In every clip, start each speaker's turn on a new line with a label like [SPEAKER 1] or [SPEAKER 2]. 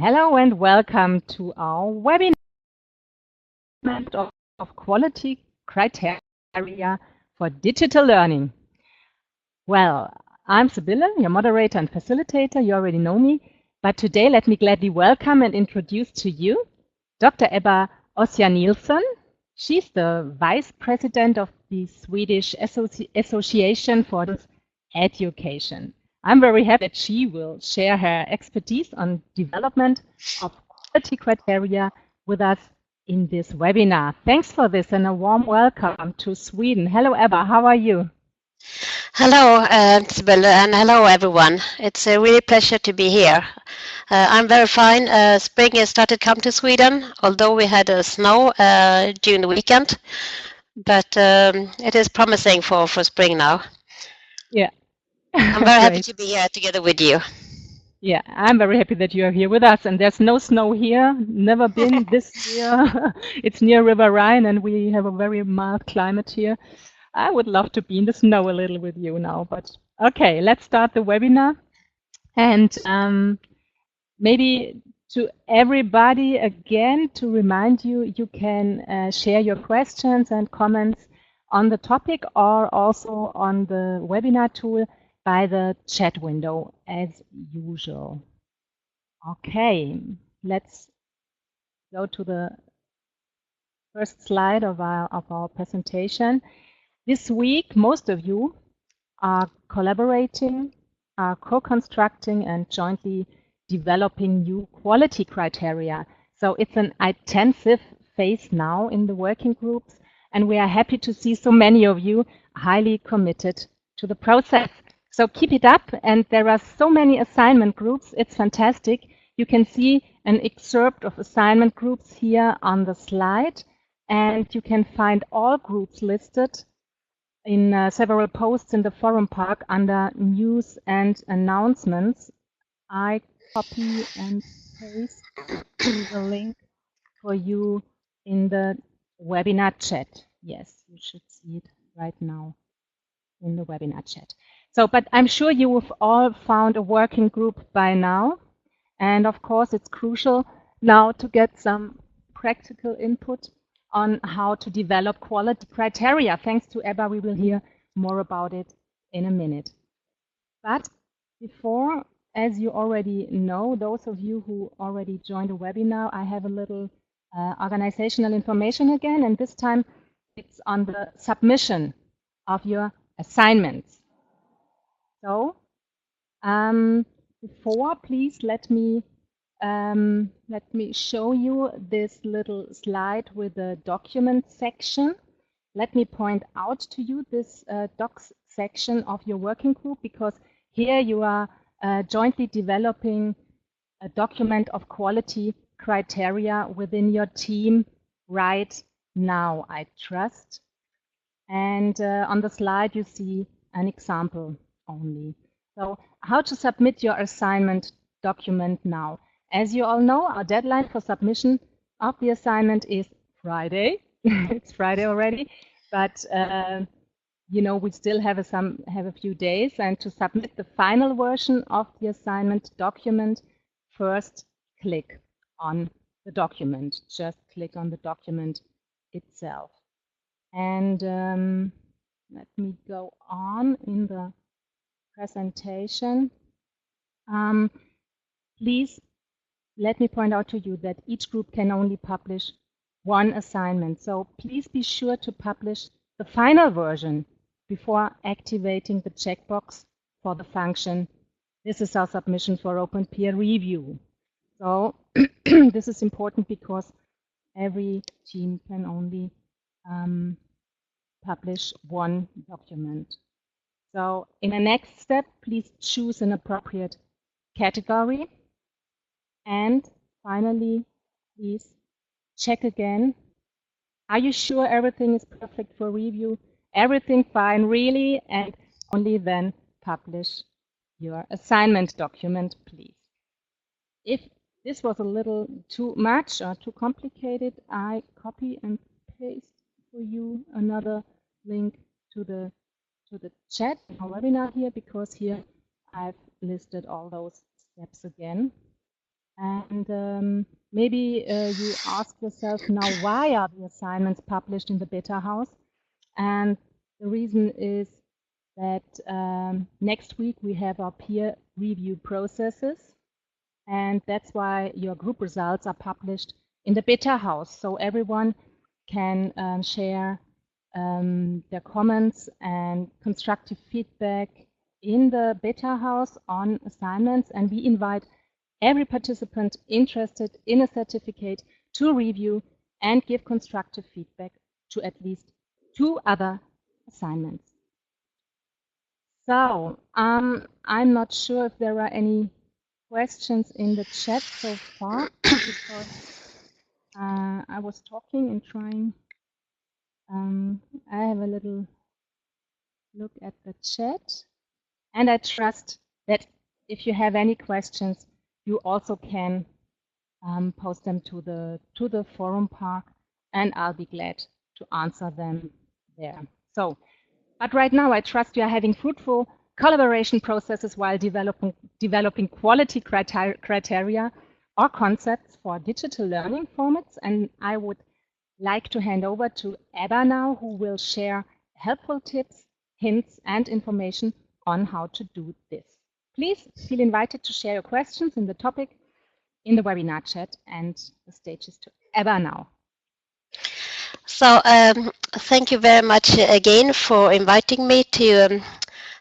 [SPEAKER 1] Hello and welcome to our webinar of quality criteria for digital learning. Well, I'm Sibylle, your moderator and facilitator. You already know me. But today, let me gladly welcome and introduce to you Dr. Ebba Ossiannilsson. She's the Vice President of the Swedish Association for Education. I'm very happy that she will share her expertise on development of quality criteria with us in this webinar. Thanks for this and a warm welcome to Sweden. Hello, Ebba. How are you?
[SPEAKER 2] Hello, Sibylle, and hello, everyone. It's a really pleasure to be here. I'm very fine. Spring has started to come to Sweden, although we had snow during the weekend, but it is promising for spring now.
[SPEAKER 1] Yeah.
[SPEAKER 2] I'm very happy to be here together with you.
[SPEAKER 1] Yeah, I'm very happy that you are here with us. And there's no snow here, never been this year. It's near River Rhine, and we have a very mild climate here. I would love to be in the snow a little with you now, but okay, let's start the webinar. And maybe to everybody again, to remind you, you can share your questions and comments on the topic or also on the webinar tool by the chat window as usual. Okay, let's go to the first slide of our presentation. This week, most of you are collaborating, are co-constructing and jointly developing new quality criteria. So it's an intensive phase now in the working groups, and we are happy to see so many of you highly committed to the process. So keep it up, and there are so many assignment groups. It's fantastic. You can see an excerpt of assignment groups here on the slide, and you can find all groups listed in several posts in the forum park under news and announcements. I copy and paste the link for you in the webinar chat. Yes, you should see it right now in the webinar chat. So, but I'm sure you have all found a working group by now. And of course, it's crucial now to get some practical input on how to develop quality criteria. Thanks to Ebba, we will hear more about it in a minute. But before, as you already know, those of you who already joined the webinar, I have a little organizational information again, and this time it's on the submission of your assignments. So before, please let me show you this little slide with the document section. Let me point out to you this docs section of your working group, because here you are jointly developing a document of quality criteria within your team right now, I trust. And on the slide, you see an example only. So how to submit your assignment document now. As you all know, our deadline for submission of the assignment is Friday. It's Friday already, but you know, we still have a few days. And to submit the final version of the assignment document, first click on the document. Just click on the document itself. And let me go on in the presentation. Please let me point out to you that each group can only publish one assignment. So please be sure to publish the final version before activating the checkbox for the function. This is our submission for open peer review. So this is important because every team can only publish one document. So in the next step, please choose an appropriate category. And finally, please check again. Are you sure everything is perfect for review? Everything fine, really? And only then publish your assignment document, please. If this was a little too much or too complicated, I copy and paste for you another link to the chat, our webinar here, because here I've listed all those steps again. And maybe you ask yourself now, why are the assignments published in the beta house? And the reason is that next week we have our peer review processes, and that's why your group results are published in the beta house, so everyone can share their comments and constructive feedback in the beta house on assignments, and we invite every participant interested in a certificate to review and give constructive feedback to at least 2 other assignments. So I'm not sure if there are any questions in the chat so far, because I was talking and trying. I have a little look at the chat, and I trust that if you have any questions, you also can post them to the forum park, and I'll be glad to answer them there. So, but right now I trust you are having fruitful collaboration processes while developing quality criteria or concepts for digital learning formats, and I would like to hand over to Ebba now, who will share helpful tips, hints, and information on how to do this. Please feel invited to share your questions in the topic in the webinar chat, and the stage is to Ebba now.
[SPEAKER 2] So thank you very much again for inviting me to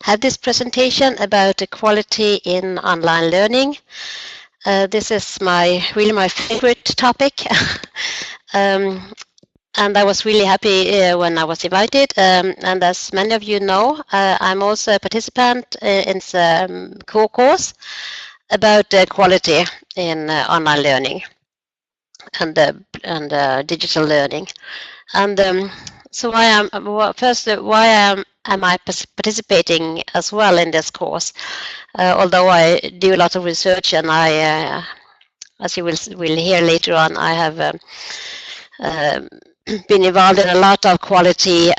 [SPEAKER 2] have this presentation about equality in online learning. This is really my favorite topic. And I was really happy when I was invited. And as many of you know, I'm also a participant in the core course about quality in online learning and digital learning. And so why am I participating as well in this course? Although I do a lot of research, and I, as you will hear later on, I have been involved in a lot of quality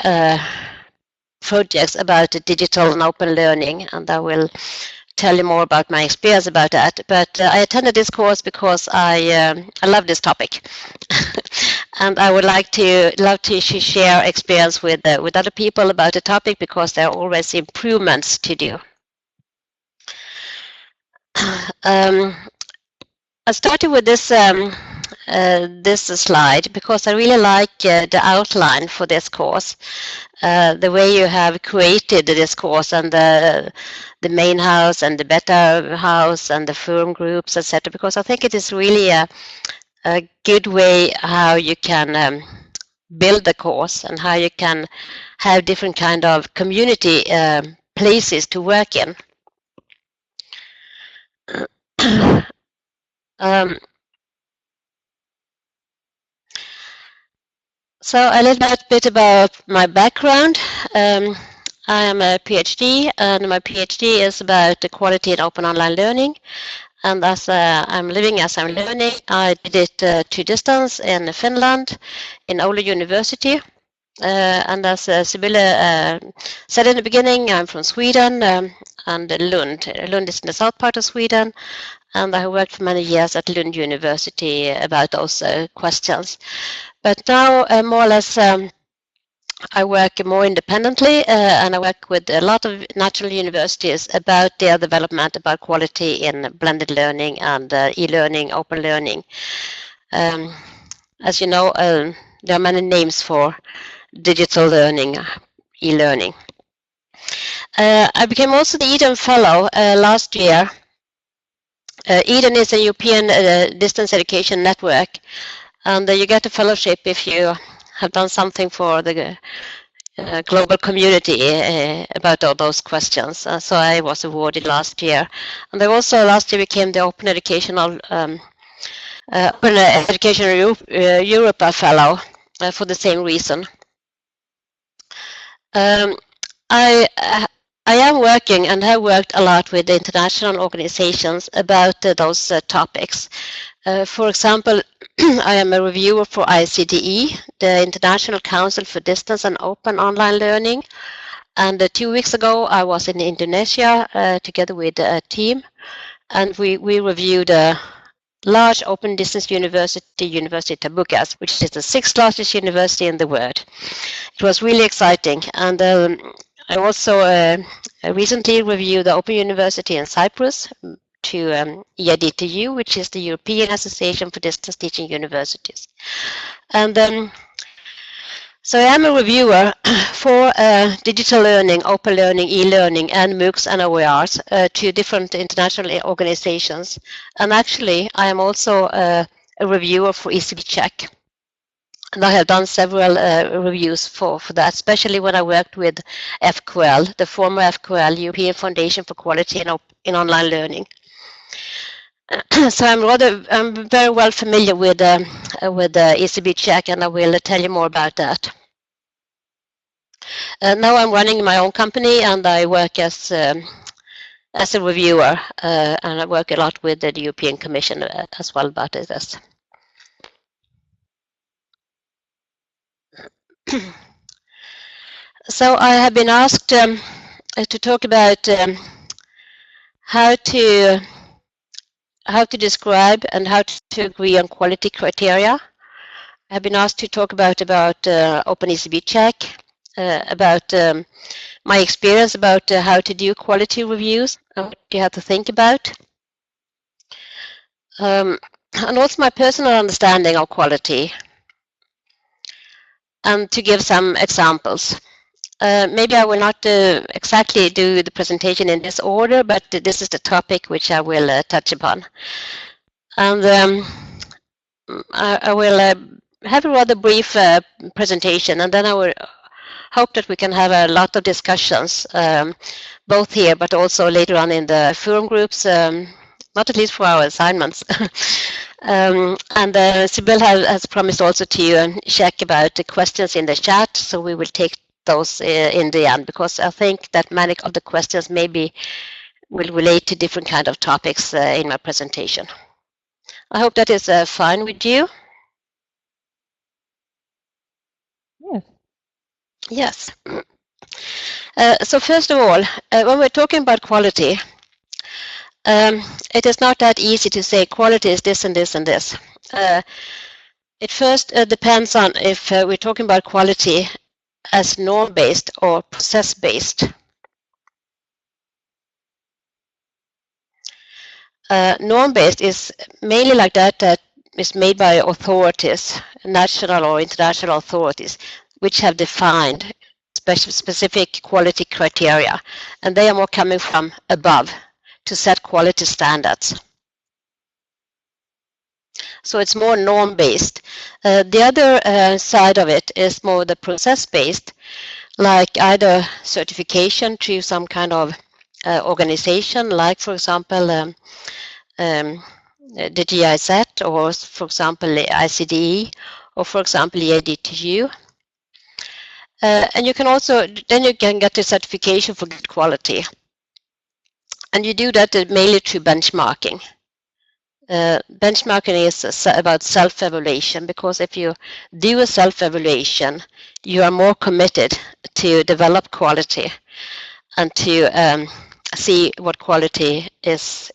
[SPEAKER 2] projects about digital and open learning, and I will tell you more about my experience about that. But I attended this course because I love this topic, and I would love to share experience with other people about the topic, because there are always improvements to do. I started with this this slide because I really like the outline for this course, the way you have created this course, and the main house and the beta house and the forum groups, etc. Because I think it is really a good way how you can build the course and how you can have different kind of community places to work in. So a little bit about my background. I am a PhD, and my PhD is about equality in open online learning. And as I'm living as I'm learning, I did it to distance in Finland, in Oulu University. And as Sibylle said in the beginning, I'm from Sweden, and Lund. Lund is in the south part of Sweden, and I have worked for many years at Lund University about those questions. But now, more or less, I work more independently, and I work with a lot of national universities about their development, about quality in blended learning and e-learning, open learning. As you know, there are many names for digital learning, e-learning. I became also the Eden Fellow last year. Eden is a European distance education network, and you get a fellowship if you have done something for the global community about all those questions. So I was awarded last year, and I also last year became the Open Education Europe Fellow for the same reason. I am working and have worked a lot with international organizations about those topics. For example, I am a reviewer for ICDE, the International Council for Distance and Open Online Learning. And 2 weeks ago, I was in Indonesia together with a team, and we reviewed large open distance university, University of Tabukas, which is the 6th largest university in the world. It was really exciting. And I also recently reviewed the Open University in Cyprus to EIDTU, which is the European Association for Distance Teaching Universities. And so I am a reviewer for digital learning, open learning, e-learning, and MOOCs and OERs to different international organizations. And actually, I am also a reviewer for ECB Check. And I have done several reviews for that, especially when I worked with FQL, the former FQL, European Foundation for Quality in Online Learning. So I'm very well familiar with ECB Check, and I will tell you more about that. Now I'm running my own company, and I work as a reviewer, and I work a lot with the European Commission as well about this. So I have been asked to talk about how to describe and how to agree on quality criteria. I have been asked to talk about Open ECB Check, about my experience about how to do quality reviews and what you have to think about, and also my personal understanding of quality, and to give some examples. Maybe I will not exactly do the presentation in this order, but this is the topic which I will touch upon. And I will have a rather brief presentation, and then I will hope that we can have a lot of discussions, both here but also later on in the forum groups, not at least for our assignments. And Sibylle has promised also to check about the questions in the chat, so we will take those in the end, because I think that many of the questions maybe will relate to different kind of topics in my presentation. I hope that is fine with you.
[SPEAKER 1] Yes.
[SPEAKER 2] Yes. So first of all, when we're talking about quality, it is not that easy to say quality is this and this and this. It first depends on if we're talking about quality as norm-based or process-based. Norm-based is mainly like that is made by authorities, national or international authorities, which have defined specific quality criteria, and they are more coming from above to set quality standards. So it's more norm-based. The other side of it is more the process-based, like either certification to some kind of organization, like for example the GIZ, or for example the ICDE, or for example the EIDTU. And you can also, then you can get the certification for good quality. And you do that mainly through benchmarking. Benchmarking is about self-evaluation, because if you do a self-evaluation, you are more committed to develop quality and to see what quality is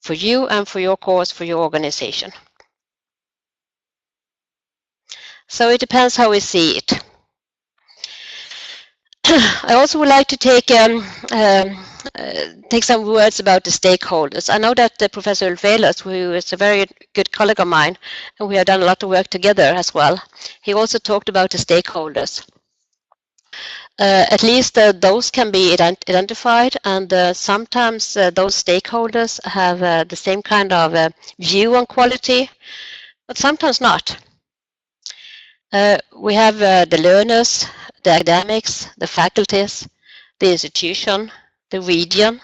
[SPEAKER 2] for you and for your course, for your organization. So it depends how we see it. I also would like to take some words about the stakeholders. I know that Professor Ulfelus, who is a very good colleague of mine, and we have done a lot of work together as well, he also talked about the stakeholders. At least those can be identified, and sometimes those stakeholders have the same kind of view on quality, but sometimes not. We have the learners, the academics, the faculties, the institution, the region,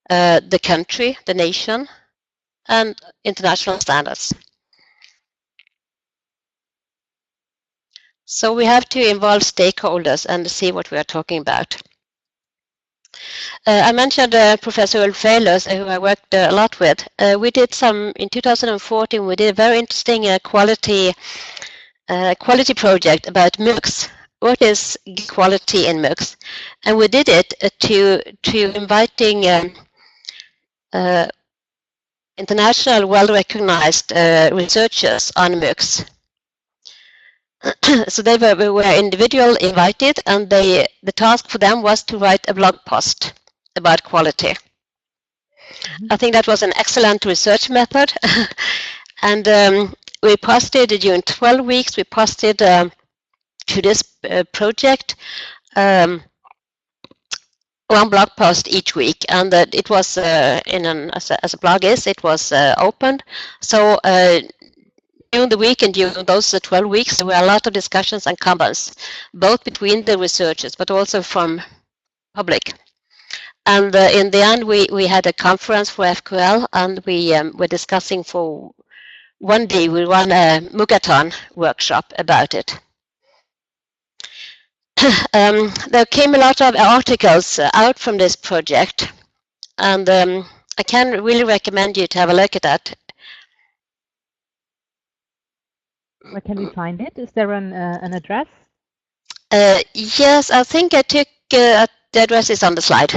[SPEAKER 2] the country, the nation, and international standards. So we have to involve stakeholders and see what we are talking about. I mentioned Professor Ulfelus, who I worked a lot with. We did some, in 2014, we did a very interesting quality project about MOOCs. What is quality in MOOCs? And we did it to inviting international well-recognized researchers on MOOCs. So they were individual invited, and the task for them was to write a blog post about quality. I think that was an excellent research method. And we posted during 12 weeks, we posted to this project one blog post each week, and it was as a blog is, it was opened. So during the week and during those 12 weeks, there were a lot of discussions and comments, both between the researchers but also from public. And in the end, we had a conference for FQL, and we were discussing for one day. We ran a MOOCathon workshop about it. There came a lot of articles out from this project, and I can really recommend you to have a look at that.
[SPEAKER 1] Where can we find it? Is there an address?
[SPEAKER 2] Yes, I think I took the address is on the slide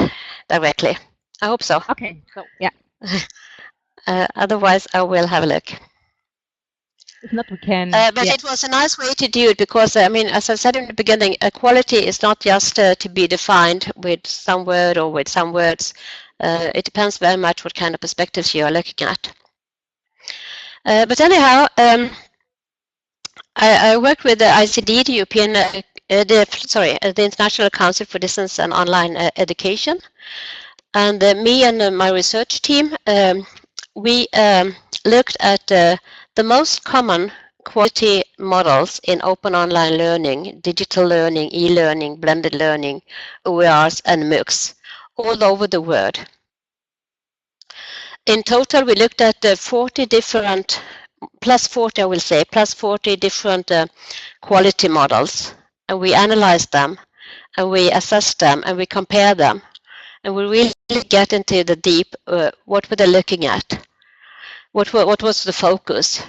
[SPEAKER 2] directly. I hope so.
[SPEAKER 1] Okay, so yeah.
[SPEAKER 2] Otherwise, I will have a look.
[SPEAKER 1] If not, we can.
[SPEAKER 2] But yeah. It was a nice way to do it because, I mean, as I said in the beginning, quality is not just to be defined with some word or with some words. It depends very much what kind of perspectives you are looking at. But anyhow, I worked with the ICD, the European, the International Council for Distance and Online Education, and me and my research team, we looked at the most common quality models in open online learning, digital learning, e-learning, blended learning, OERs, and MOOCs all over the world. In total, we looked at 40 different, plus 40, I will say, plus 40 different quality models, and we analyzed them, and we assessed them, and we compared them, and we really get into the deep, what were they looking at? What was the focus?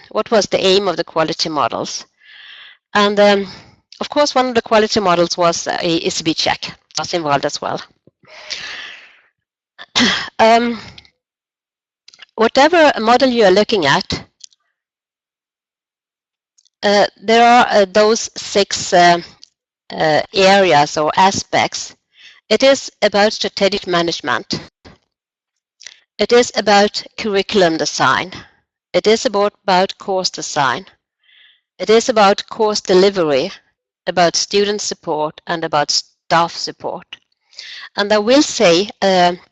[SPEAKER 2] What was the aim of the quality models? And of course, one of the quality models was a speech check. Was involved as well. Whatever model you are looking at, there are those 6 areas or aspects. It is about strategic management. It is about curriculum design. It is about course design. It is about course delivery, about student support, and about staff support. And I will say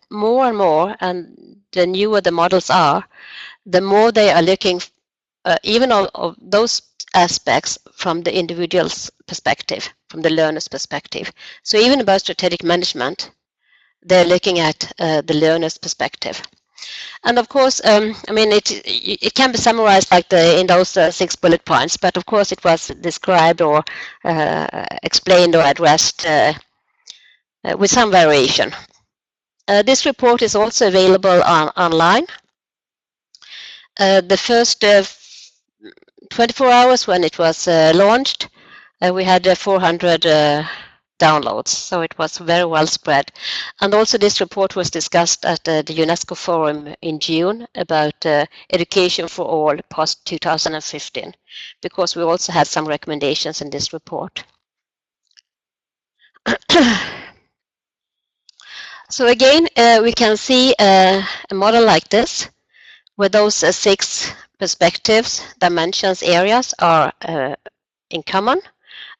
[SPEAKER 2] more and more, and the newer the models are, the more they are looking even of those aspects from the individual's perspective, from the learner's perspective. So even about strategic management, they're looking at the learner's perspective. And of course, I mean, it can be summarized like in those 6 bullet points, but of course it was described or explained or addressed with some variation. This report is also available online. The first 24 hours when it was launched, we had 400 downloads, so it was very well spread. And also this report was discussed at the UNESCO Forum in June about education for all post 2015, because we also had some recommendations in this report. So again, we can see a model like this, where those 6 perspectives, dimensions, areas are in common.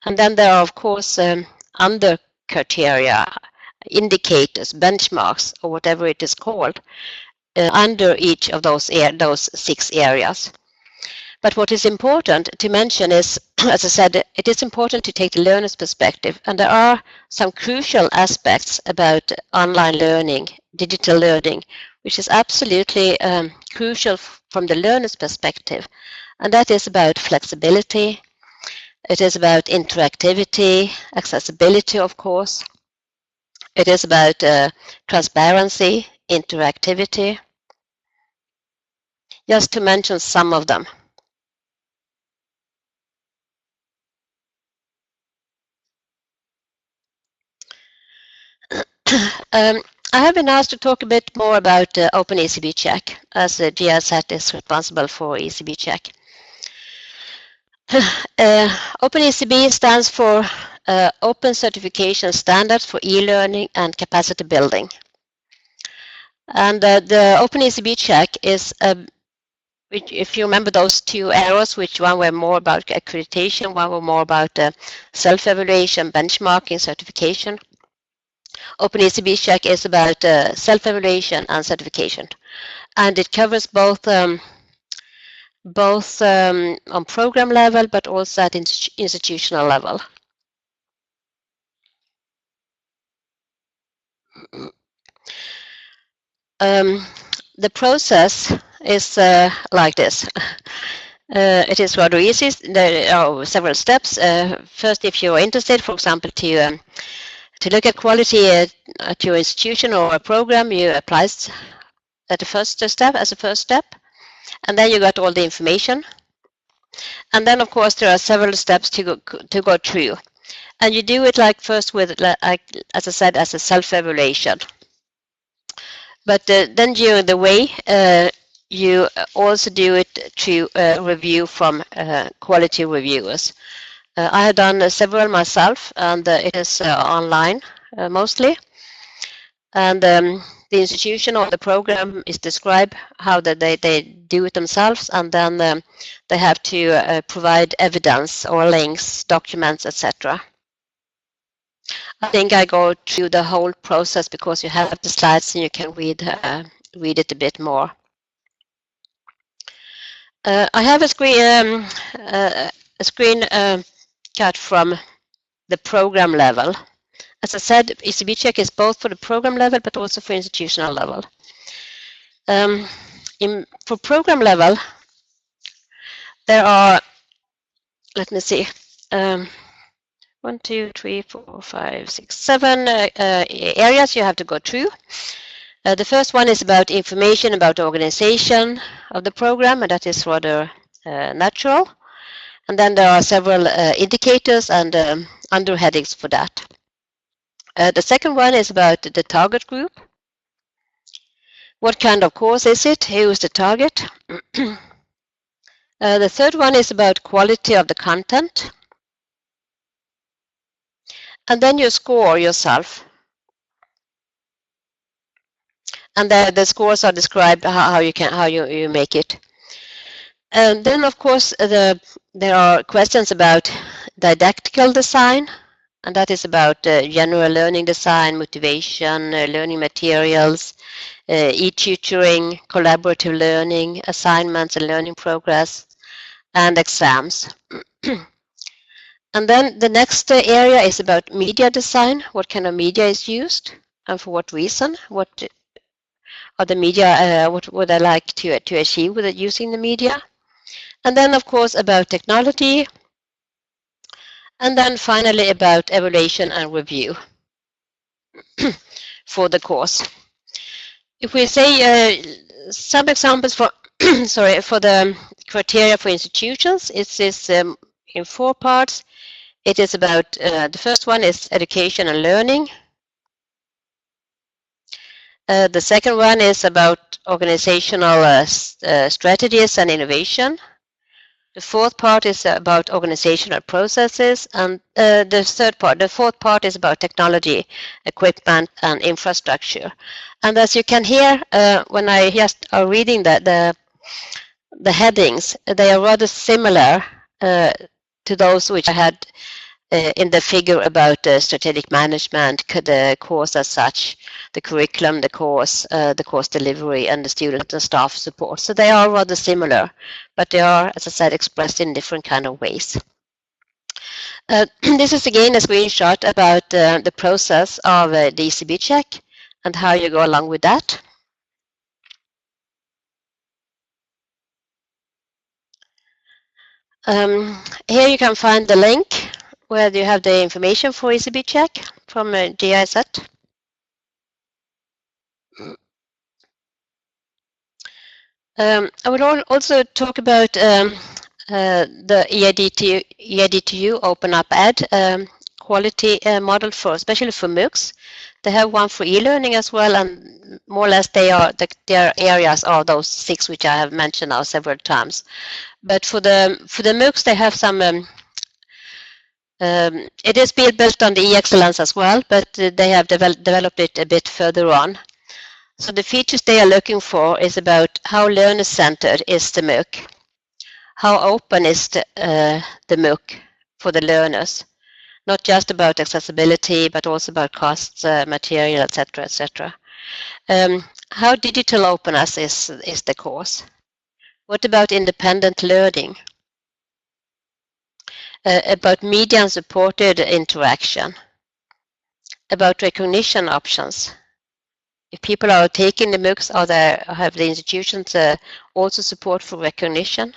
[SPEAKER 2] And then there are, of course, under criteria, indicators, benchmarks, or whatever it is called, under each of those 6 areas. But what is important to mention is, as I said, it is important to take the learner's perspective, and there are some crucial aspects about online learning, digital learning, which is absolutely crucial from the learner's perspective, and that is about flexibility. It is about interactivity, accessibility, of course. It is about transparency, interactivity, just to mention some of them. I have been asked to talk a bit more about Open ECB Check, as GIZ is responsible for ECB Check. Open ECB stands for Open Certification Standards for E-Learning and Capacity Building. And the Open ECB Check is, if you remember those two arrows, which one were more about accreditation, one were more about self-evaluation, benchmarking, certification. Open ECB Check is about self-evaluation and certification, and it covers both on program level, but also at institutional level. The process is like this. It is rather easy. There are several steps. First, if you are interested, for example, to look at quality at your institution or a program, you apply at the first step, as a first step, and then you got all the information. And then, of course, there are several steps to go through, and you do it like first with, like as I said, as a self-evaluation. But then during the way, you also do it through review from quality reviewers. I have done several myself, and it is online mostly. And the institution or the program is described how they do it themselves, and then they have to provide evidence or links, documents, etc. I think I go through the whole process because you have the slides and you can read it a bit more. I have a screen cut from the program level. As I said, ECB Check is both for the program level but also for institutional level. For program level, there are, let me see, 1, 2, 3, 4, 5, 6, 7 areas you have to go through. The first one is about information about the organization of the program, and that is rather natural. And then there are several indicators and underheadings for that. The second one is about the target group. What kind of course is it? Who is the target? The third one is about quality of the content. And then you score yourself. And the scores are described how you make it. And then, of course, there are questions about didactical design, and that is about general learning design, motivation, learning materials, e-tutoring, collaborative learning, assignments and learning progress, and exams. And then the next area is about media design. What kind of media is used and for what reason? What are the media, what would I like to achieve with it using the media? And then, of course, about technology. And then finally about evaluation and review for the course. If we say some examples for, sorry, for the criteria for institutions, it is in 4 parts. It is about, the first one is education and learning. The second one is about organizational strategies and innovation. The fourth part is about organizational processes, and the fourth part is about technology, equipment, and infrastructure. And as you can hear, when I just are reading the headings, they are rather similar to those which I had in the figure about strategic management, the course as such, the curriculum, the course delivery, and the student and staff support. So they are rather similar, but they are, as I said, expressed in different kind of ways. This is again a screenshot about the process of the ECB check and how you go along with that. Here you can find the link where you have the information for ECB check from GIZ. I would also talk about the EIDTU Open Up Ed quality model for, especially for MOOCs. They have one for e-learning as well, and more or less their areas are those 6 which I have mentioned now several times. But for the MOOCs, they have some. It is built on the e-excellence as well, but they have developed it a bit further on. So the features they are looking for is about how learner-centered is the MOOC, how open is the MOOC for the learners, not just about accessibility, but also about costs, material, etc., etc. How digital openness is the course. What about independent learning? About media and supported interaction, about recognition options. If people are taking the MOOCs, have the institutions also support for recognition?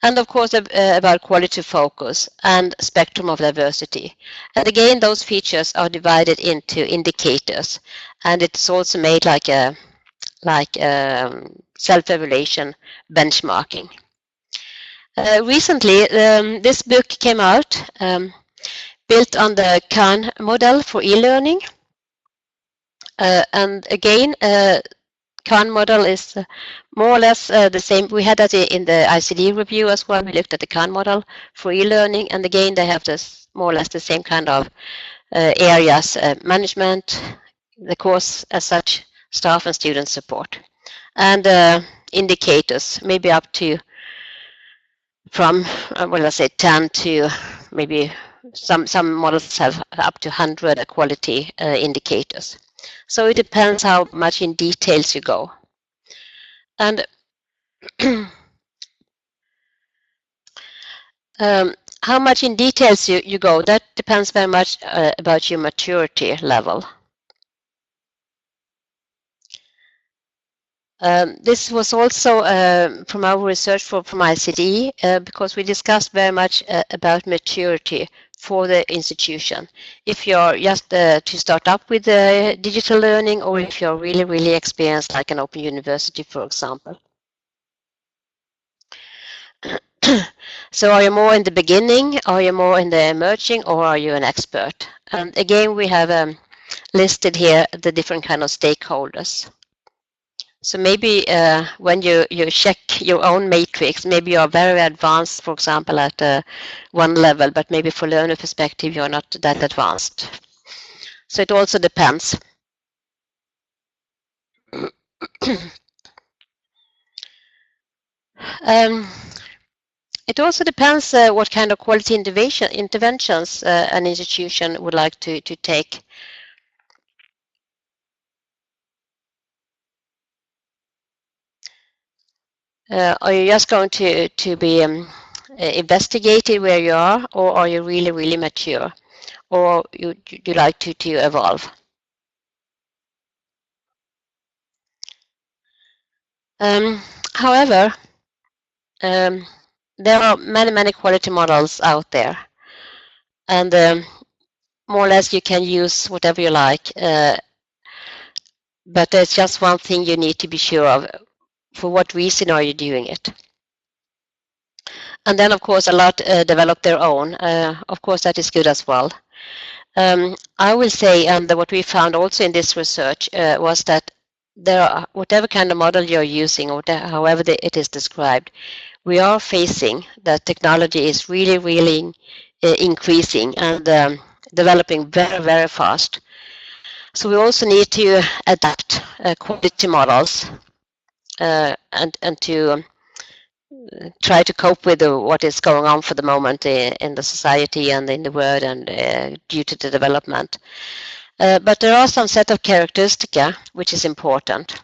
[SPEAKER 2] And of course, about quality focus and spectrum of diversity. And again, those features are divided into indicators, and it's also made like a self-evaluation benchmarking. Recently, this book came out, built on the Khan model for e-learning. And again, Khan model is more or less the same. We had that in the ICD review as well. We looked at the Khan model for e-learning, and again, they have this more or less the same kind of areas: management, the course as such, staff and student support, and indicators, maybe up to from well, let's say 10 to maybe some models have up to 100 quality indicators. So it depends how much in details you go. And how much in details you go, that depends very much about your maturity level. This was also from our research from ICD, because we discussed very much about maturity for the institution. If you're just to start up with digital learning, or if you're really, really experienced, like an open university, for example. So are you more in the beginning, are you more in the emerging, or are you an expert? And again, we have listed here the different kind of stakeholders. So maybe when you check your own matrix, maybe you're very advanced, for example, at one level, but maybe for learner perspective, you're not that advanced. So it also depends. It also depends what kind of quality interventions an institution would like to take. Are you just going to be investigated where you are, or are you really, really mature, or you like to evolve? However, there are many quality models out there, and more or less you can use whatever you like, but there's just one thing you need to be sure of: for what reason are you doing it? And then, of course, a lot develop their own. Of course, that is good as well. I will say, and what we found also in this research was that there are, whatever kind of model you're using, or however it is described, we are facing that technology is really, really increasing and developing very, very fast. So we also need to adapt quality models and to try to cope with what is going on for the moment in the society and in the world, and due to the development. But there are some set of characteristics which is important,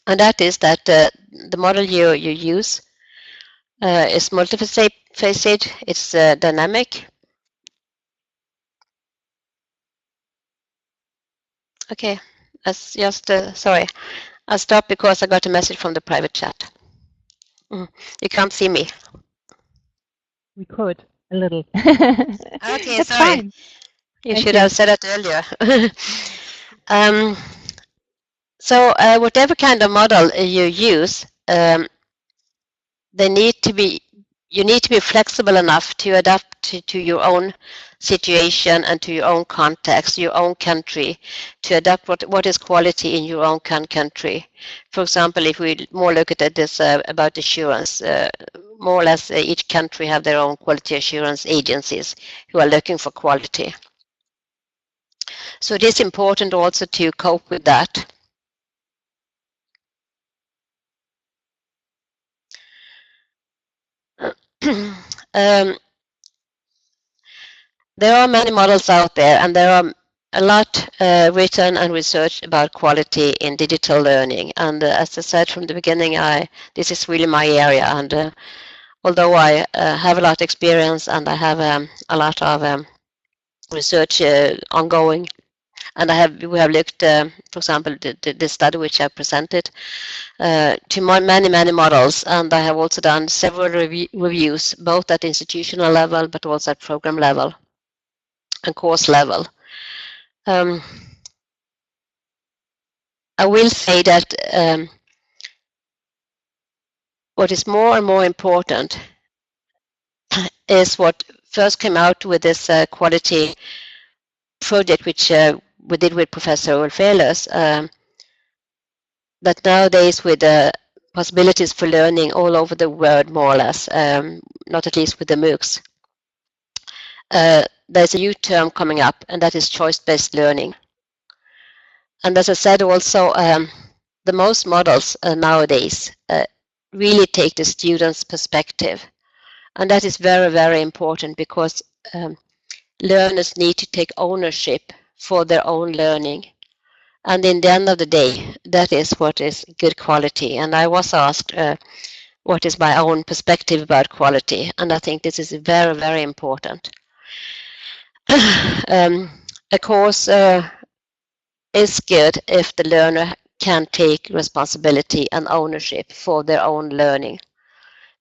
[SPEAKER 2] and that is that the model you use is multifaceted, it's dynamic. Okay, that's just sorry, I'll stop because I got a message from the private chat. You can't see me.
[SPEAKER 1] We could a little.
[SPEAKER 2] Okay,
[SPEAKER 1] That's
[SPEAKER 2] sorry.
[SPEAKER 1] fine.
[SPEAKER 2] You should have said that earlier. So whatever kind of model you use, they need to be you need to be flexible enough to adapt to your own situation and to your own context, your own country, to adapt what is quality in your own country. For example, if we more look at this about assurance, more or less each country have their own quality assurance agencies who are looking for quality. So it is important also to cope with that. There are many models out there, and there are a lot written and researched about quality in digital learning. And as I said from the beginning, this is really my area. And although I have a lot of experience and I have a lot of research ongoing, and we have looked, for example, the study which I presented, to many models, and I have also done several reviews, both at institutional level but also at program level and course level. I will say that what is more and more important is what first came out with this quality project, which we did with Professor Ulf Ehlers, that nowadays with the possibilities for learning all over the world, more or less, not at least with the MOOCs, there's a new term coming up, and that is choice-based learning. And as I said also, the most models nowadays really take the student's perspective. And that is very important, because learners need to take ownership for their own learning. And in the end of the day, that is what is good quality. And I was asked what is my own perspective about quality, and I think this is very important. A course is good if the learner can take responsibility and ownership for their own learning,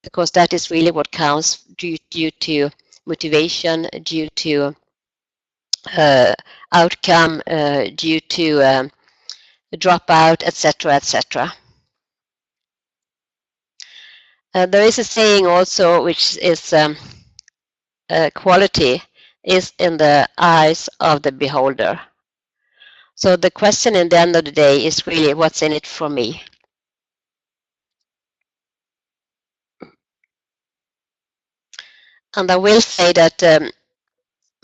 [SPEAKER 2] because that is really what counts due to motivation, due to outcome, due to dropout, etc. There is a saying also, which is quality is in the eyes of the beholder. So the question in the end of the day is really, what's in it for me? And I will say that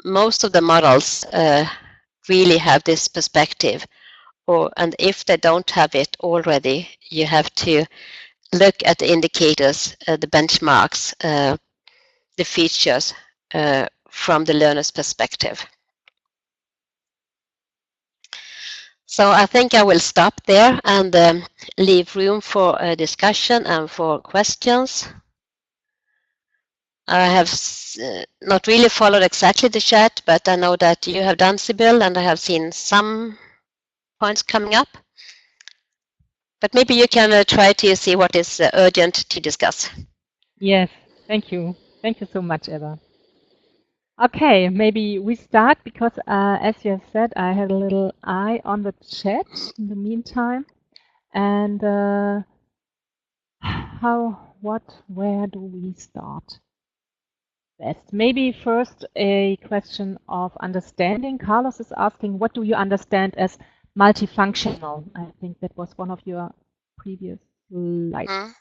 [SPEAKER 2] most of the models really have this perspective, and if they don't have it already, you have to look at the indicators, the benchmarks, the features from the learner's perspective. So I think I will stop there and leave room for a discussion and for questions. I have not really followed exactly the chat, but I know that you have done, Sibylle, and I have seen some points coming up. But maybe you can try to see what is urgent to discuss.
[SPEAKER 1] Yes, thank you. Thank you so much, Ebba. Okay, maybe we start, because as you have said, I had a little eye on the chat in the meantime. And where do we start best? Maybe first a question of understanding. Carlos is asking, what do you understand as multifunctional? I think that was one of your previous slides.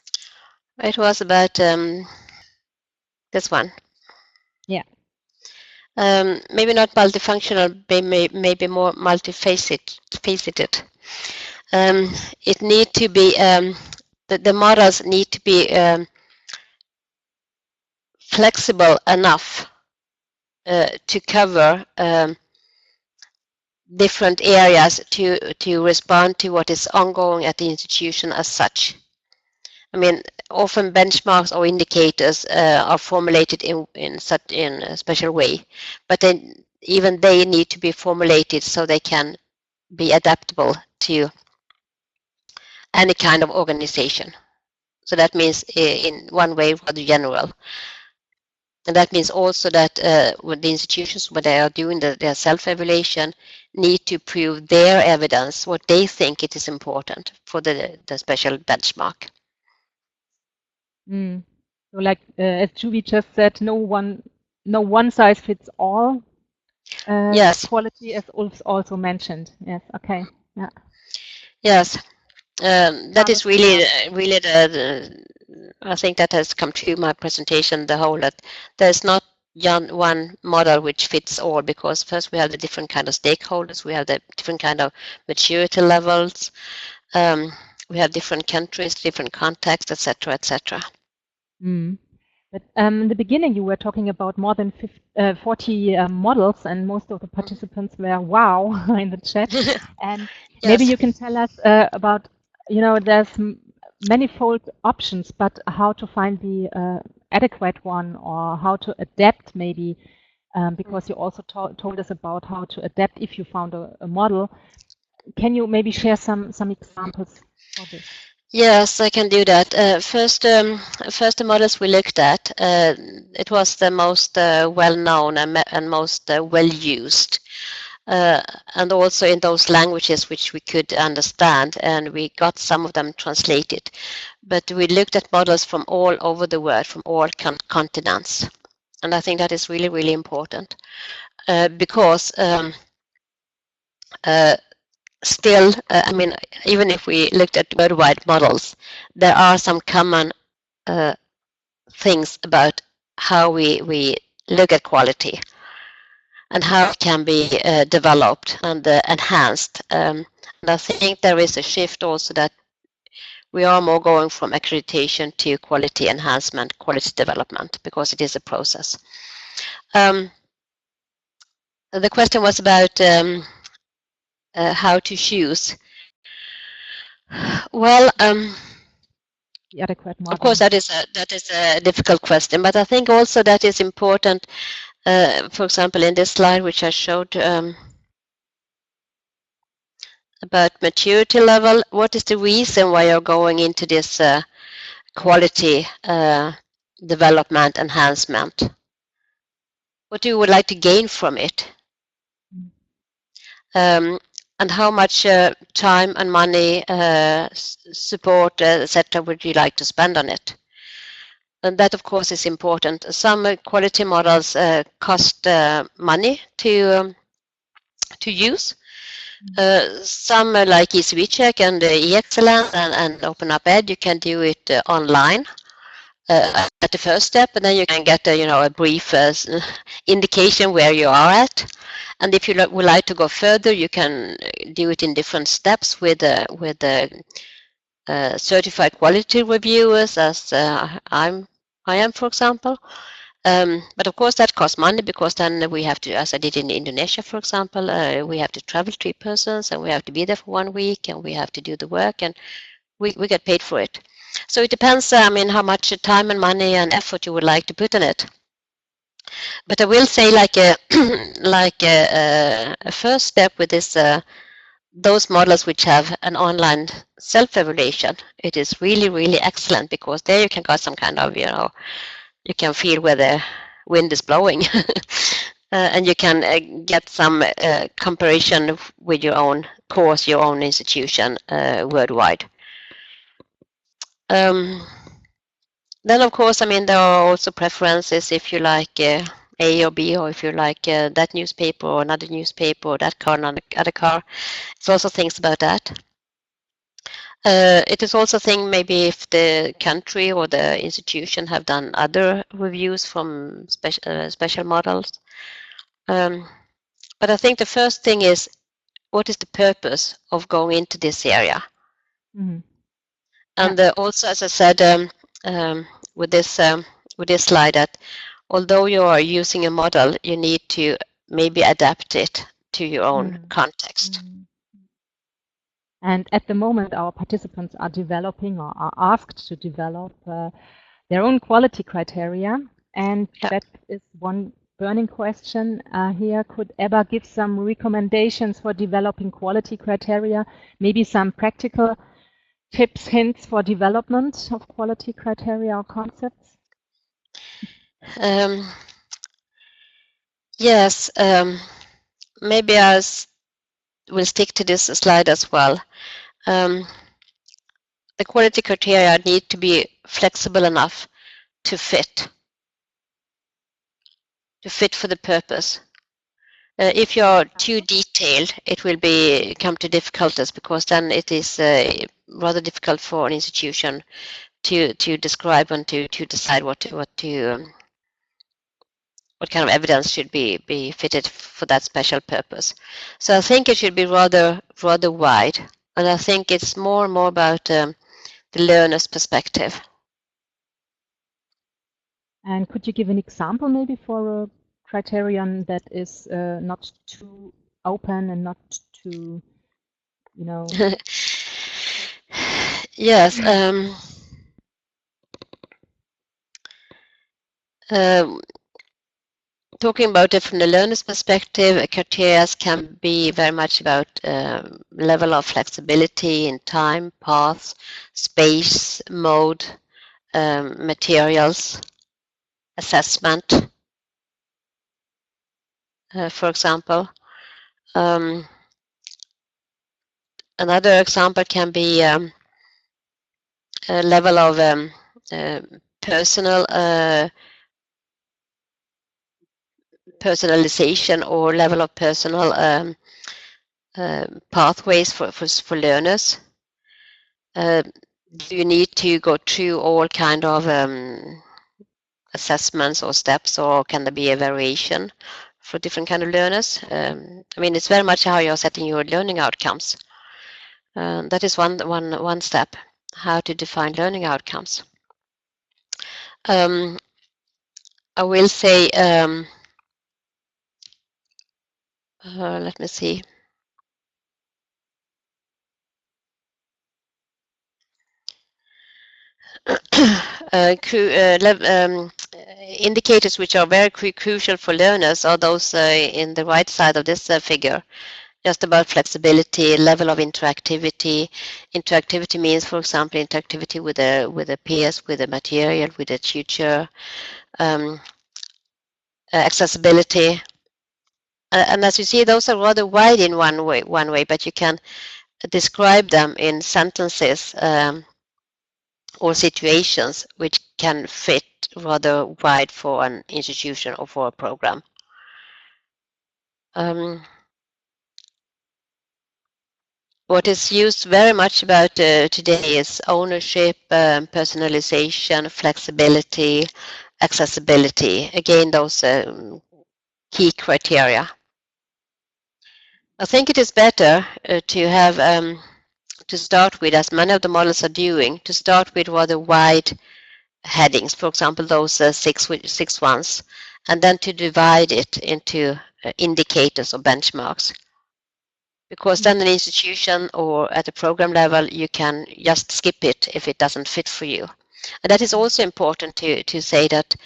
[SPEAKER 2] It was about this one.
[SPEAKER 1] Yeah.
[SPEAKER 2] Maybe not multifunctional, maybe more multifaceted. It need to be the models need to be flexible enough to cover different areas to respond to what is ongoing at the institution as such. I mean, often benchmarks or indicators are formulated in a special way, but then even they need to be formulated so they can be adaptable to any kind of organization. So that means in one way rather general. And that means also that when the institutions, when they are doing their self-evaluation, need to prove their evidence, what they think it is important for the special benchmark.
[SPEAKER 1] So So like as Juvi just said, no one size fits all.
[SPEAKER 2] Yes.
[SPEAKER 1] Quality, as Ulf also mentioned. Yes. Okay. Yeah.
[SPEAKER 2] Yes. That is really I think that has come to my presentation, the whole that there's not one model which fits all, because first we have the different kind of stakeholders, we have the different kind of maturity levels, we have different countries, different contexts, etc., etc.
[SPEAKER 1] But in the beginning, you were talking about more than 40 models, and most of the participants were wow in the chat. And
[SPEAKER 2] yes.
[SPEAKER 1] Maybe you can tell us about, there's manifold options, but how to find the adequate one, or how to adapt maybe, because you also told us about how to adapt if you found a model. Can you maybe share some examples for this?
[SPEAKER 2] Yes, I can do that. First, the models we looked at, it was the most well-known and most well-used, and also in those languages which we could understand, and we got some of them translated. But we looked at models from all over the world, from all continents, and I think that is really, really important, because still, I mean, even if we looked at worldwide models, there are some common things about how we look at quality and how it can be developed and enhanced. And I think there is a shift also that we are more going from accreditation to quality enhancement, quality development, because it is a process. The question was about how to choose. Well,
[SPEAKER 1] The adequate model.
[SPEAKER 2] Of course, that is a difficult question, but I think also that is important. For example, in this slide which I showed about maturity level, what is the reason why you're going into this quality development enhancement? What do you would like to gain from it? And how much time and money, support, etc., would you like to spend on it? And that, of course, is important. Some quality models cost money to use. Some like eSweCheck and eExcellence and OpenUpEd, you can do it online at the first step, and then you can get a brief indication where you are at. And if you would like to go further, you can do it in different steps with certified quality reviewers, as I am, for example. But of course that costs money, because then we have to, as I did in Indonesia, for example, we have to travel 3 persons, and we have to be there for 1 week, and we have to do the work, and we get paid for it. So it depends, I mean, how much time and money and effort you would like to put in it. But I will say, like a first step with this, those models which have an online self-evaluation, it is really, really excellent, because there you can get some kind of, you can feel where the wind is blowing, and you can get some comparison with your own course, your own institution worldwide. Then, of course, I mean, there are also preferences if you like A or B, or if you like that newspaper or another newspaper, or that car and other car. It's also things about that. It is also a thing maybe if the country or the institution have done other reviews from special models. But I think the first thing is, what is the purpose of going into this area? Mm-hmm. And also, as I said, with this slide, that although you are using a model, you need to maybe adapt it to your own context.
[SPEAKER 1] And at the moment, our participants are developing, or are asked to develop their own quality criteria. And that is one burning question here. Could Ebba give some recommendations for developing quality criteria? Maybe some practical tips, hints for development of quality criteria or concepts?
[SPEAKER 2] Yes, maybe I will stick to this slide as well. The quality criteria need to be flexible enough to fit for the purpose. If you're too detailed, it will come to difficulties, because then it is rather difficult for an institution to describe and to decide what kind of evidence should be fitted for that special purpose. So I think it should be rather wide, and I think it's more and more about the learner's perspective.
[SPEAKER 1] And could you give an example maybe for a criterion that is not too open and not too, you know?
[SPEAKER 2] Yes. Talking about it from the learner's perspective, criteria can be very much about level of flexibility in time, path, space, mode, materials, assessment, for example. Another example can be a level of personal personalization, or level of personal pathways for learners. Do you need to go through all kind of assessments or steps, or can there be a variation for different kind of learners? I mean, it's very much how you're setting your learning outcomes. That is one step, how to define learning outcomes. I will say, let me see. Indicators which are very crucial for learners are those in the right side of this figure. Just about flexibility, level of interactivity. Interactivity means, for example, interactivity with the peers, with the material, with the tutor. Accessibility. And as you see, those are rather wide in one way, but you can describe them in sentences or situations which can fit rather wide for an institution or for a program. What is used very much about today is ownership, personalization, flexibility, accessibility. Again, those key criteria. I think it is better to have to start with, as many of the models are doing, to start with rather wide headings, for example, those six ones, and then to divide it into indicators or benchmarks. Because then an institution or at a program level, you can just skip it if it doesn't fit for you. And that is also important to say that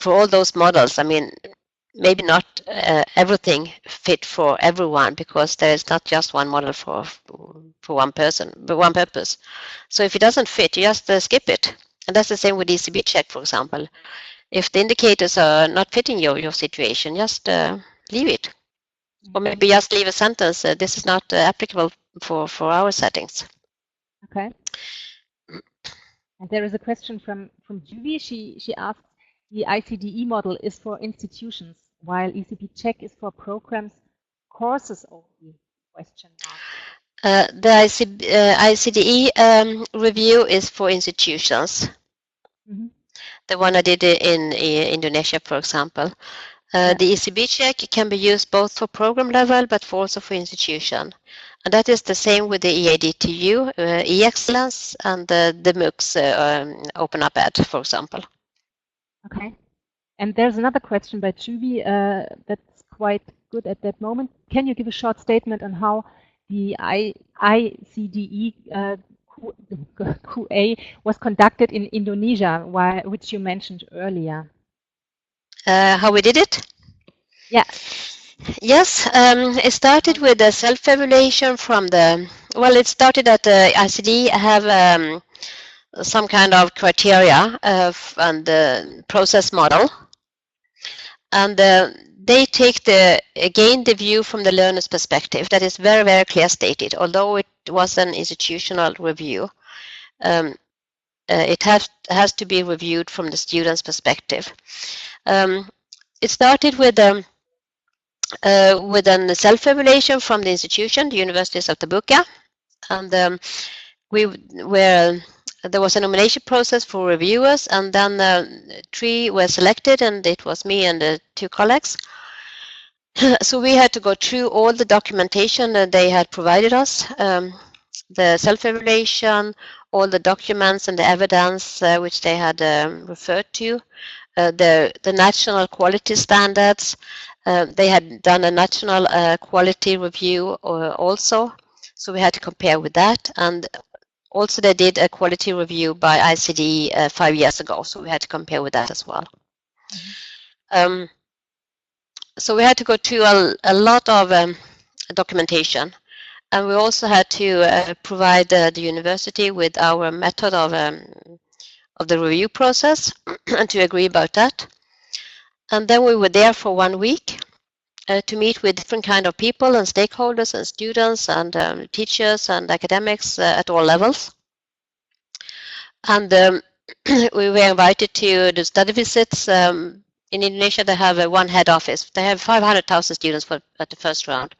[SPEAKER 2] for all those models, I mean, maybe not everything fit for everyone, because there is not just one model for one person, but one purpose. So if it doesn't fit, you just skip it. And that's the same with ECB check, for example. If the indicators are not fitting your situation, just leave it. Or maybe just leave a sentence, this is not applicable for our settings.
[SPEAKER 1] Okay. And there is a question from Julie. She asks, the ICDE model is for institutions, while ECB check is for programs, courses only? Question mark.
[SPEAKER 2] The ICDE review is for institutions. Mm-hmm. The one I did in Indonesia, for example. The ECB check can be used both for program level, but also for institution. And that is the same with the EADTU, e-excellence, and the MOOCs Open Up Ed, for example.
[SPEAKER 1] Okay. And there's another question by Julie that's quite good at that moment. Can you give a short statement on how the ICDE QA was conducted in Indonesia, which you mentioned earlier?
[SPEAKER 2] How we did it?
[SPEAKER 1] Yeah.
[SPEAKER 2] Yes, it started with a self-evaluation from the, well, it started at the ICD have some kind of criteria and the process model. And they take again the view from the learner's perspective. That is very, very clear stated, although it was an institutional review. it has to be reviewed from the student's perspective. It started with a self-evaluation from the institution, the University of Tuschter, and there was a nomination process for reviewers, and then 3 were selected, and it was me and 2 colleagues. So we had to go through all the documentation that they had provided us, the self-evaluation, all the documents and the evidence which they had referred to, the national quality standards. They had done a national quality review also, so we had to compare with that. And also they did a quality review by ICD 5 years ago, so we had to compare with that as well. So we had to go through a lot of documentation, and we also had to provide the university with our method of the review process and to agree about that. And then we were there for 1 week to meet with different kind of people and stakeholders and students and teachers and academics at all levels. And we were invited to do study visits. In Indonesia, they have one head office. They have 500,000 students at the first round.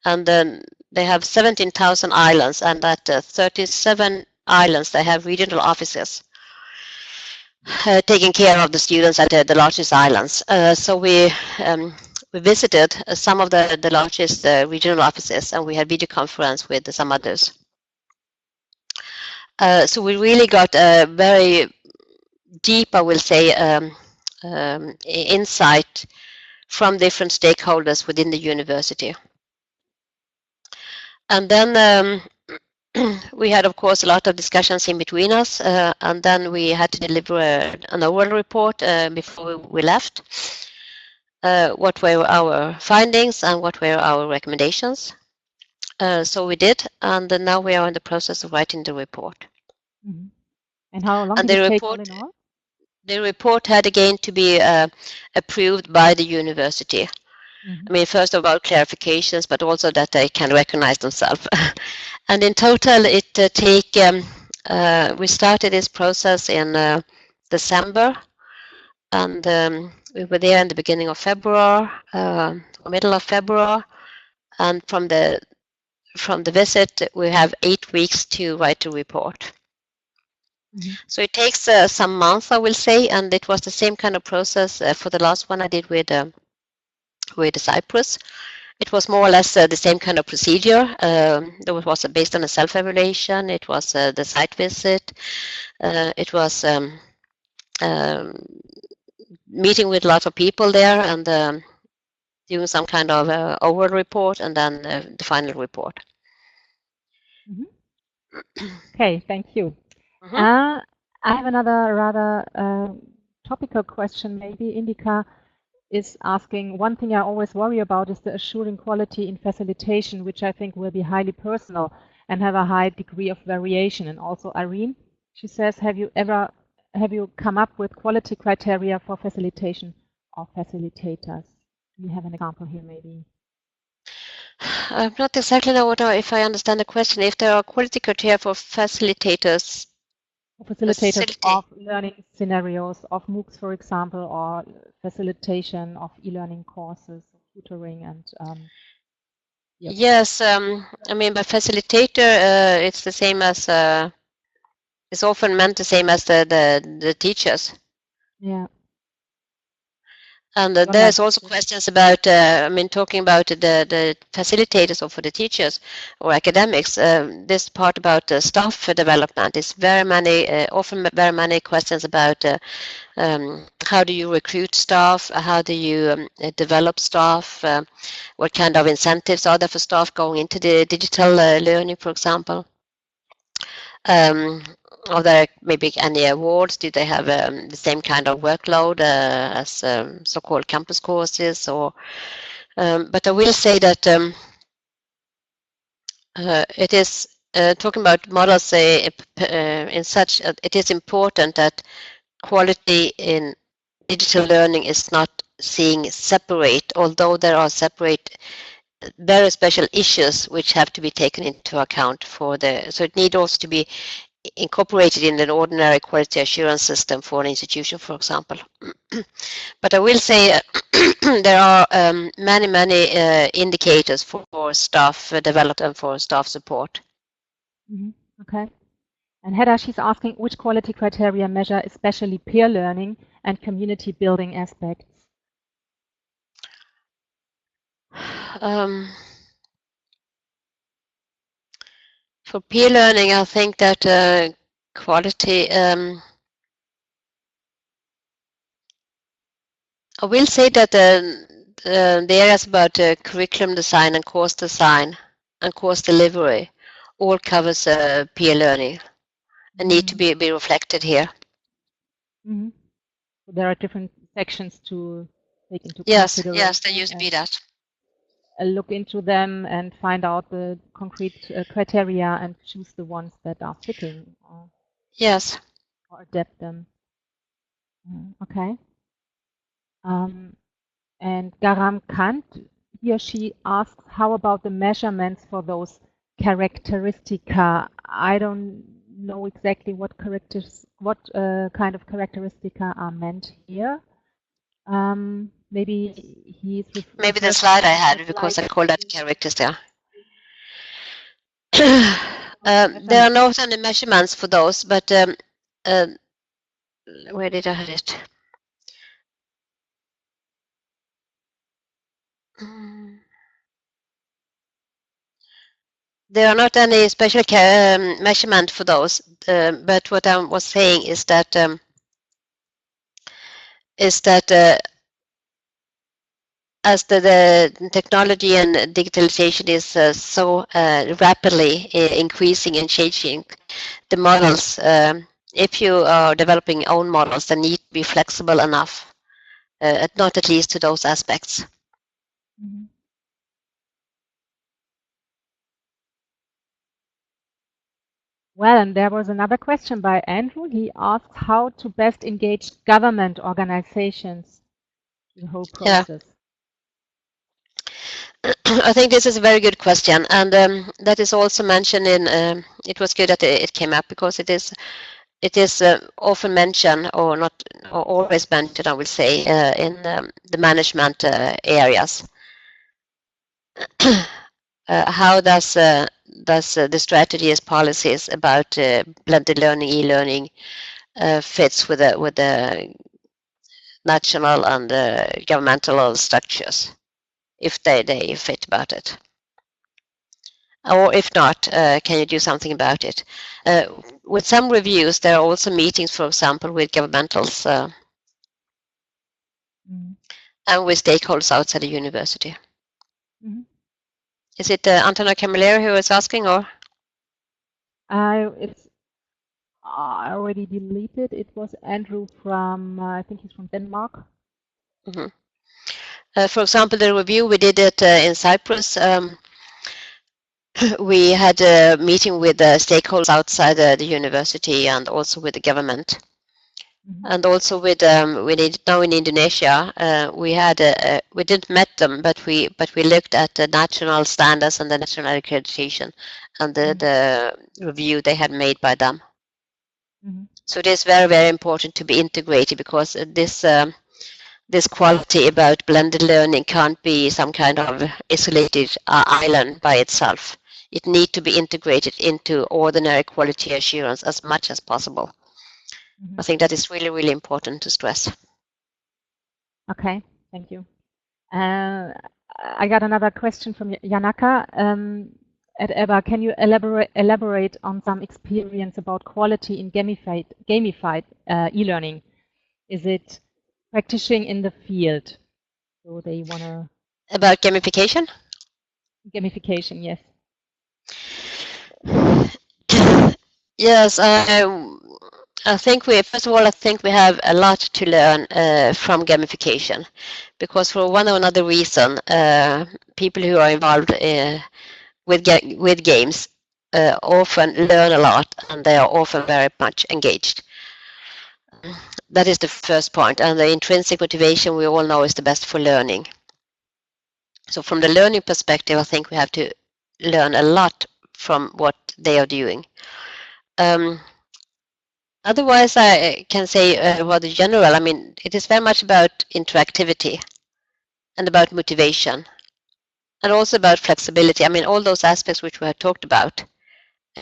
[SPEAKER 2] And then they have 17,000 islands, and at 37 islands, they have regional offices taking care of the students at the largest islands. So we visited some of the largest regional offices, and we had video conference with some others. So we really got a very deep, I will say, insight from different stakeholders within the university. And then we had, of course, a lot of discussions in between us, and then we had to deliver an oral report before we left. What were our findings and what were our recommendations? So we did, and now we are in the process of writing the report.
[SPEAKER 1] Mm-hmm. And how long did it take all in all?
[SPEAKER 2] The report had again to be approved by the university. Mm-hmm. I mean, first of all, clarifications, but also that they can recognize themselves. And in total, it we started this process in December, and we were there in the beginning of February, middle of February, and from the visit, we have 8 weeks to write the report. Mm-hmm. So it takes some months, I will say, and it was the same kind of process for the last one I did with Cyprus. It was more or less the same kind of procedure. It was based on a self-evaluation. It was the site visit. It was meeting with a lot of people there and doing some kind of oral report and then the final report.
[SPEAKER 1] Mm-hmm. Okay, thank you. Mm-hmm. I have another rather topical question. Maybe Indica is asking, one thing I always worry about is the assuring quality in facilitation, which I think will be highly personal and have a high degree of variation. And also Irene, she says, have you come up with quality criteria for facilitation or facilitators? Do you have an example here maybe?
[SPEAKER 2] I'm not exactly know if I understand the question. If there are quality criteria for facilitators.
[SPEAKER 1] Facilitators of learning scenarios, of MOOCs, for example, or facilitation of e-learning courses, tutoring, and
[SPEAKER 2] yep. Yes, I mean by facilitator, it's the same as it's often meant the same as the teachers.
[SPEAKER 1] Yeah.
[SPEAKER 2] And there's also questions about, I mean, talking about the facilitators or for the teachers or academics, this part about staff development is very many, often very many questions about how do you recruit staff, how do you develop staff, what kind of incentives are there for staff going into the digital learning, for example. Are there maybe any awards? Do they have the same kind of workload as so-called campus courses? Or, but I will say that it is talking about models in such it is important that quality in digital learning is not seen separate, although there are separate very special issues which have to be taken into account for the. So it needs also to be incorporated in an ordinary quality assurance system for an institution, for example. But I will say there are many indicators for staff development, for staff support.
[SPEAKER 1] Okay. And Hedda, she's asking which quality criteria measure especially peer learning and community building aspects?
[SPEAKER 2] For peer learning, I think that quality, I will say that the areas about curriculum design and course design and course delivery all covers peer learning and need to be reflected here.
[SPEAKER 1] So there are different sections to take into consideration.
[SPEAKER 2] Yes, there used to be that.
[SPEAKER 1] Look into them and find out the concrete criteria and choose the ones that are fitting.
[SPEAKER 2] Yes.
[SPEAKER 1] Or adapt them. Okay. And Garam Kant, he or she asks, how about the measurements for those characteristica? I don't know exactly what kind of characteristica are meant here. Maybe
[SPEAKER 2] maybe the slide I had, because I called that characteristica. There are no any measurements for those, but where did I have it? There are not any special measurement for those, but what I was saying is that as the technology and digitalization is so rapidly increasing and changing the models, if you are developing own models, they need to be flexible enough, not at least to those aspects.
[SPEAKER 1] Well, and there was another question by Andrew. He asked how to best engage government organizations in the whole process.
[SPEAKER 2] I think this is a very good question, and that is also mentioned in. It was good that it came up, because it is often mentioned, or not, or always mentioned, I will say, in the management areas. How does the strategies, policies about blended learning, e-learning fits with the national and governmental structures, if they fit about it? Or if not, can you do something about it? With some reviews, there are also meetings, for example, with governmentals and with stakeholders outside the university. Is it Antonio Camilleri who is asking, or?
[SPEAKER 1] I already deleted. It was Andrew from, I think he's from Denmark.
[SPEAKER 2] For example, the review we did it in Cyprus. We had a meeting with stakeholders outside the university and also with the government. And also with now in Indonesia, we didn't met them, but we looked at the national standards and the national accreditation and the review they had made by them. So it is very, very important to be integrated, because this quality about blended learning can't be some kind of isolated island by itself. It needs to be integrated into ordinary quality assurance as much as possible. I think that is really, really important to stress.
[SPEAKER 1] Okay, thank you. I got another question from Janaka at Ebba. Can you elaborate on some experience about quality in gamified e-learning? Is it practicing in the field? So they want to...
[SPEAKER 2] About gamification?
[SPEAKER 1] Gamification, yes.
[SPEAKER 2] Yes, I think first of all, I think we have a lot to learn from gamification, because for one or another reason, people who are involved with games often learn a lot, and they are often very much engaged. That is the first point, and the intrinsic motivation we all know is the best for learning. So from the learning perspective, I think we have to learn a lot from what they are doing. Otherwise, I can say about the general, I mean, it is very much about interactivity and about motivation and also about flexibility. I mean, all those aspects which we have talked about,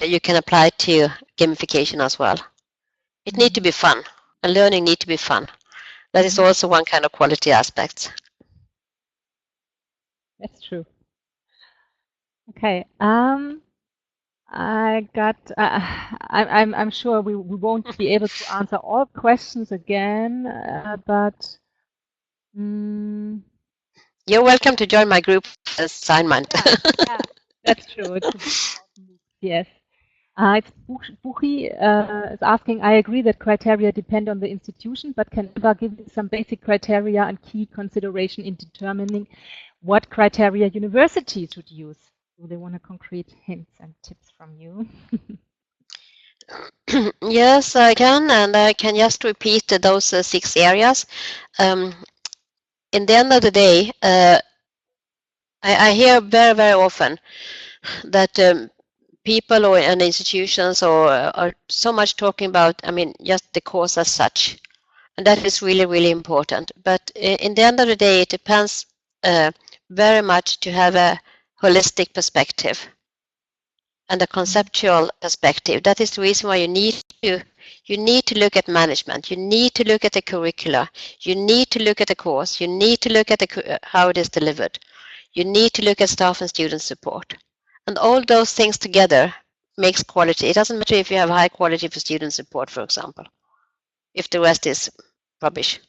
[SPEAKER 2] you can apply to gamification as well. It needs to be fun, and learning needs to be fun. That is also one kind of quality aspect.
[SPEAKER 1] That's true. Okay. I'm sure we won't be able to answer all questions again, but
[SPEAKER 2] you're welcome to join my group assignment.
[SPEAKER 1] Yeah, that's true. Yes. It's Buchi is asking, I agree that criteria depend on the institution, but can Ebba give some basic criteria and key consideration in determining what criteria universities should use? Do they want a concrete hints and tips from you?
[SPEAKER 2] Yes, I can, and I can just repeat those 6 areas. In the end of the day, I hear very, very often that people and institutions are so much talking about, I mean, just the course as such. And that is really, really important. But in the end of the day, it depends very much to have a holistic perspective and a conceptual perspective. That is the reason why you need to look at management. You need to look at the curricula. You need to look at the course. You need to look at how it is delivered. You need to look at staff and student support. And all those things together makes quality. It doesn't matter if you have high quality for student support, for example, if the rest is rubbish.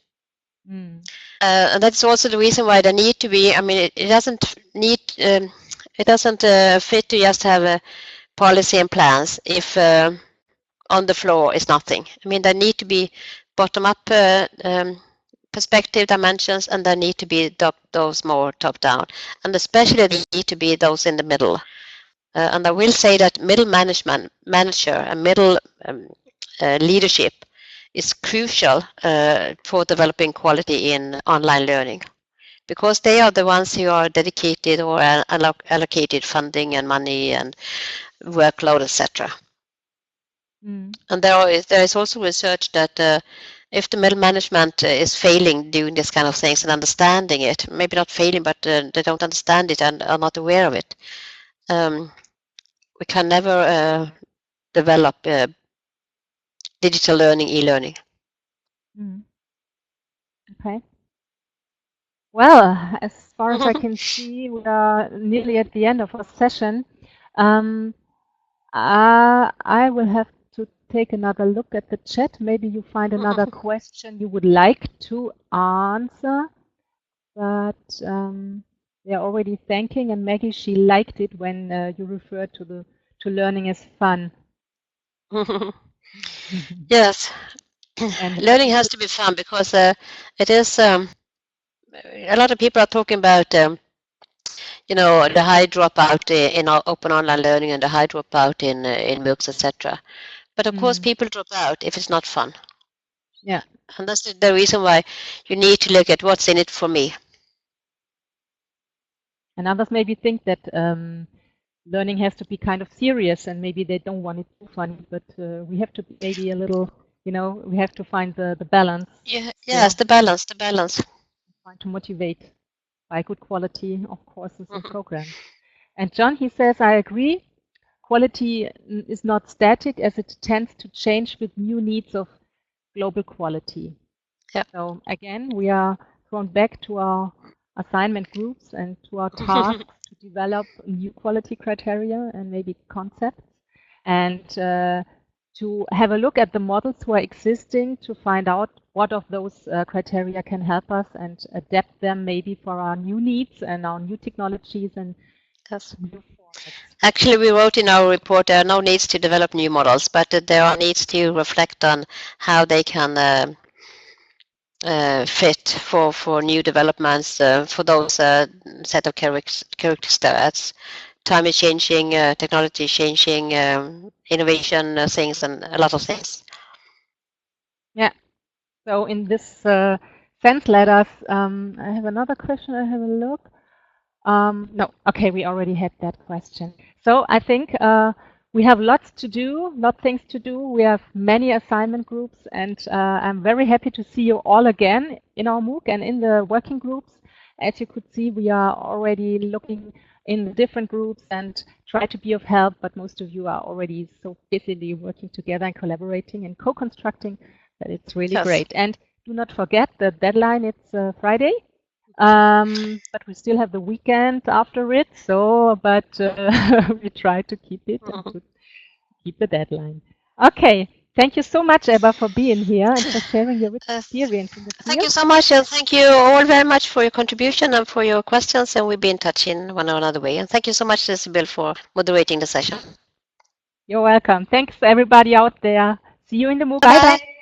[SPEAKER 2] And that's also the reason why there need to be, I mean, it doesn't need, it doesn't fit to just have a policy and plans if on the floor is nothing. I mean, there need to be bottom-up perspective dimensions, and there need to be those more top-down, and especially there need to be those in the middle. And I will say that middle manager and middle leadership is crucial for developing quality in online learning, because they are the ones who are dedicated or allocated funding and money and workload, etc. And there is also research that if the middle management is failing doing this kind of things and understanding it, maybe not failing, but they don't understand it and are not aware of it, we can never develop digital learning, e-learning.
[SPEAKER 1] Okay. Well, as far as I can see, we are nearly at the end of our session. I will have to take another look at the chat. Maybe you find another question you would like to answer. But they're already thanking, and Maggie, she liked it when you referred to learning as fun.
[SPEAKER 2] Yes, and learning has to be fun, because it is. A lot of people are talking about, you know, the high dropout in open online learning and the high dropout in MOOCs, etc. But of course, people drop out if it's not fun.
[SPEAKER 1] Yeah,
[SPEAKER 2] and that's the reason why you need to look at what's in it for me.
[SPEAKER 1] And others maybe think that learning has to be kind of serious, and maybe they don't want it too funny, but we have to be maybe a little, you know, we have to find the balance.
[SPEAKER 2] Yeah, yes, the balance.
[SPEAKER 1] Trying to motivate by good quality of courses and programs. And John, he says, I agree. Quality is not static, as it tends to change with new needs of global quality.
[SPEAKER 2] Yeah.
[SPEAKER 1] So again, we are thrown back to our assignment groups and to our tasks to develop new quality criteria and maybe concepts, and to have a look at the models who are existing to find out what of those criteria can help us and adapt them maybe for our new needs and our new technologies and new formats.
[SPEAKER 2] Actually, we wrote in our report there are no needs to develop new models, but there are needs to reflect on how they can fit for new developments for those set of characteristics. Time is changing, technology is changing, innovation things, and a lot of things.
[SPEAKER 1] Yeah. So in this sense, let us. I have another question. I have a look. No. Okay, we already had that question. So I think We have lots to do, things to do. We have many assignment groups, and I'm very happy to see you all again in our MOOC and in the working groups. As you could see, we are already looking in the different groups and try to be of help, but most of you are already so busily working together and collaborating and co-constructing that it's really great. And do not forget the deadline, it's Friday. But we still have the weekend after it, so but we try to keep it and to keep the deadline. Okay, thank you so much, Ebba, for being here and for sharing your rich experience in the field.
[SPEAKER 2] Thank you so much, and thank you all very much for your contribution and for your questions, and we'll be in touch in one or another way. And thank you so much, Sibylle, for moderating the session.
[SPEAKER 1] You're welcome. Thanks, everybody out there. See you in the MOOC. Bye-bye.